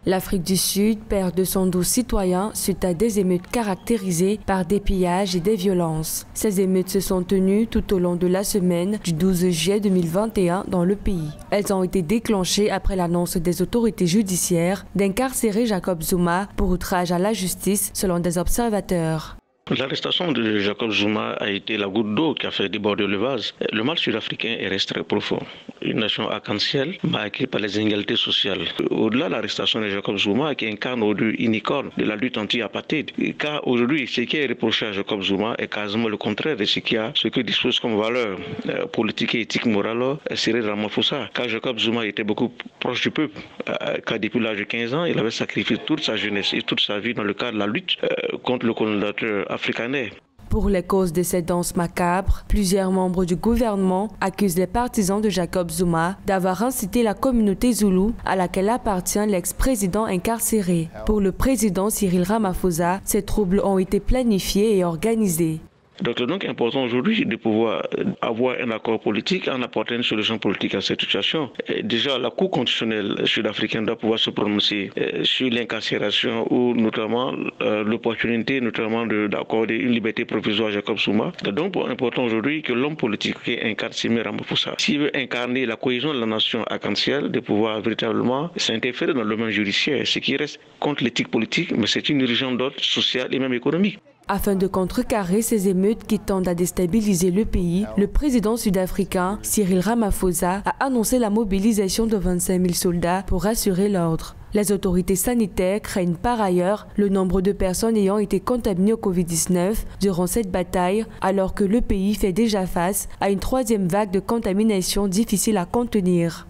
L'Afrique du Sud perd 212 citoyens suite à des émeutes caractérisées par des pillages et des violences. Ces émeutes se sont tenues tout au long de la semaine du 12 juillet 2021 dans le pays. Elles ont été déclenchées après l'annonce des autorités judiciaires d'incarcérer Jacob Zuma pour outrage à la justice selon des observateurs. L'arrestation de Jacob Zuma a été la goutte d'eau qui a fait déborder le vase. Le mal sud-africain reste très profond. Une nation arc-en-ciel marquée par les inégalités sociales. Au-delà de l'arrestation de Jacob Zuma, qui incarne aujourd'hui une icône de la lutte anti-apartheid, car aujourd'hui, ce qui est reproché à Jacob Zuma est quasiment le contraire de ce que dispose comme valeur politique et éthique morale Cyril Ramaphosa. Car Jacob Zuma était beaucoup proche du peuple, car depuis l'âge de 15 ans, il avait sacrifié toute sa jeunesse et toute sa vie dans le cadre de la lutte contre le colonisateur africain. Pour les causes de cette danse macabre, plusieurs membres du gouvernement accusent les partisans de Jacob Zuma d'avoir incité la communauté zoulou à laquelle appartient l'ex-président incarcéré. Pour le président Cyril Ramaphosa, ces troubles ont été planifiés et organisés. Donc, c'est donc important aujourd'hui de pouvoir avoir un accord politique en apportant une solution politique à cette situation. Déjà, la Cour constitutionnelle sud-africaine doit pouvoir se prononcer sur l'incarcération ou notamment l'opportunité d'accorder une liberté provisoire à Jacob Zuma. C'est donc important aujourd'hui que l'homme politique qui incarne Cyril Ramaphosa, s'il veut incarner la cohésion de la nation arc-en-ciel, de pouvoir véritablement s'interférer dans le domaine judiciaire, ce qui reste contre l'éthique politique, mais c'est une urgence d'ordre social et même économique. Afin de contrecarrer ces émeutes qui tendent à déstabiliser le pays, le président sud-africain Cyril Ramaphosa a annoncé la mobilisation de 25 000 soldats pour assurer l'ordre. Les autorités sanitaires craignent par ailleurs le nombre de personnes ayant été contaminées au Covid-19 durant cette bataille, alors que le pays fait déjà face à une troisième vague de contamination difficile à contenir.